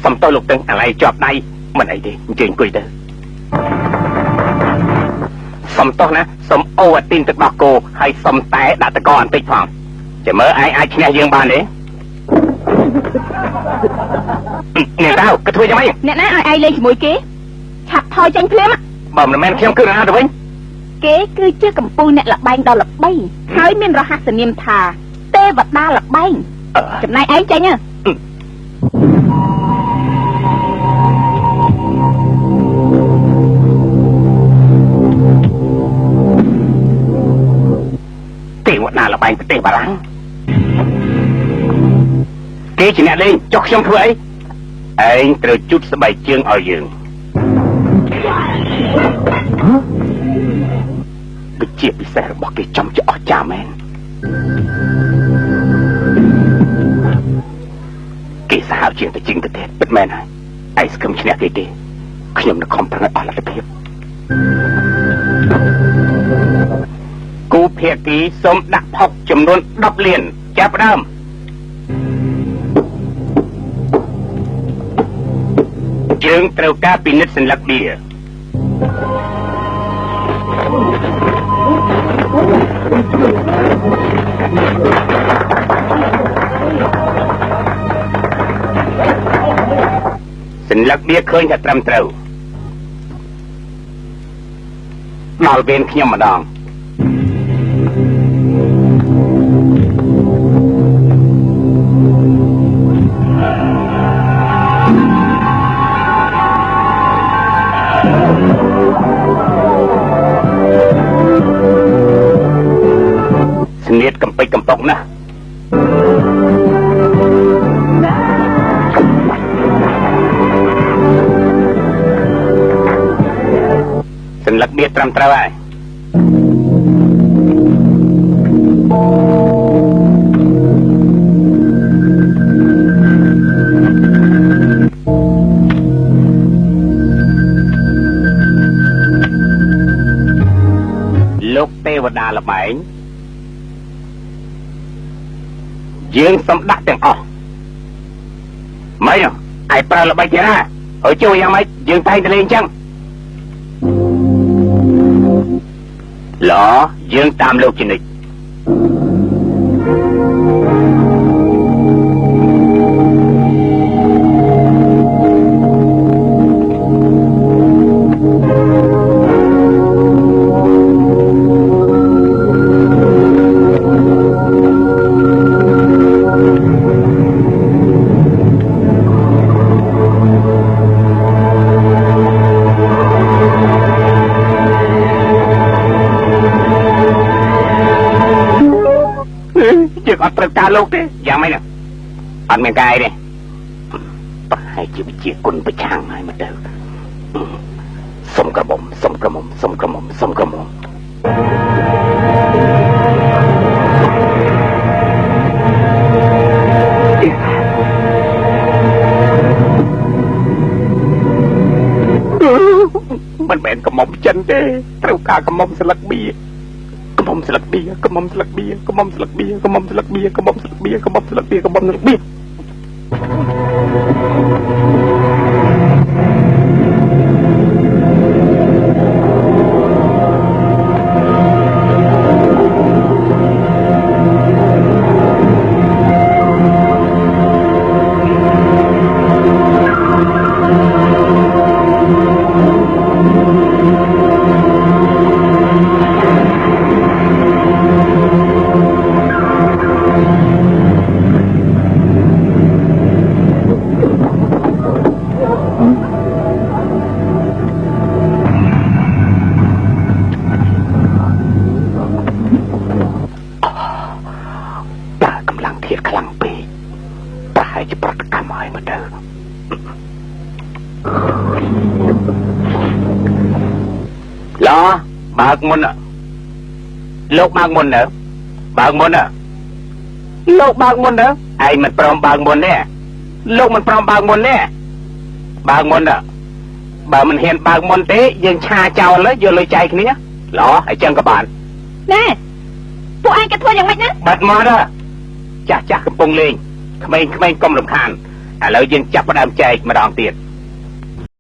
សំតោលោកទាំងអាឡៃជាប់ដៃមិនអីទេអញ្ជើញអង្គុយទៅសំតោណាសុំអូអាទីនទឹកដោះគោហើយសុំតែដាក់តកបន្តិចផងចាំមើលឯងអាចឈ្នះយើងបានទេអ្នកតើក៏ធ្វើយ៉ាងម៉េចអ្នកណាឲ្យឯងលេងជាមួយគេឆាប់ថយចេញភ្លាមបើមិនមែនខ្ញុំគឺណាទៅវិញគេគឺជាកំពូលអ្នកល្បែងដ៏ល្បីហើយមានរហស្សនាមថាទេវតាល្បែងចំណែកឯងចេញទេវតាល្បែងប្រទេសបារាំងគេជាអ្នកលេងចុះខ្ញុំធ្វើអីឯងត្រូវជូតស្បែកជើងឲ្យយើងវិជាពិសេសរបស់គេចំជាអស្ចារ្យមែនគេសាហាវជាងទៅជាងទៅទៀតពិតមែនហើយឯងស្គមឈ្នះគេទេខ្ញុំនឹងខំប្រឹងឲ្យអស់លទ្ធភាពគូភាគីសូមដាក់ផុកចំនួន10លានចាប់ផ្ដើមជើងត្រូវការពិនិត្យសញ្ញាបៀសញ្ញាបៀឃើញថាត្រឹមត្រូវដល់វេនខ្ញុំម្ដងស្នៀតកំពេចកំប៉ុកណាស់សញ្ញាបៀត្រឹមត្រូវហើយលោកទេវតាល្បែងយើងសំដាក់ទាំងអស់ម៉េចឯប្រើល្បិចទៀតណាហើយជួយយ៉ាងម៉េចយើងតែងតែលេងអញ្ចឹងល្អយើងតាមលោកជនិតអត់ត្រូវការលោកទេយ៉ាងម៉េចអត់មានកាយទេប្រហែលជាវិជាគុណប្រឆាំងហើយមកទៅសុំក្រមុំសុំក្រមុំសុំក្រមុំសុំក្រមុំមិនមែនក្រមុំចិនទេត្រូវការក្រមុំស្លឹកបៀកំមុំស្លឹកបៀកំមុំស្លឹកបៀកំមុំស្លឹកបៀកំមុំស្លឹកបៀកំមុំស្លឹកបៀកំមុំស្លឹកបៀកំមុំស្លឹកបៀបើកមុនលោកបើកមុនទៅបើកមុនលោកបើកមុនទៅឯងមិនព្រមបើកមុនទេលោកមិនព្រមបើកមុនទេបើកមុនបើមិនហ៊ានបើកមុនទេយើងឆាចោលលើយកលុយចែកគ្នាល្អហើយចឹងក៏បានណែពួកឯងក៏ធ្វើយ៉ាងម៉េចណាបាត់មកចាស់កំពុងលេងក្មេងកុំរំខាន ឥឡូវយើងចាប់ផ្ដើមចែកម្ដងទៀតម្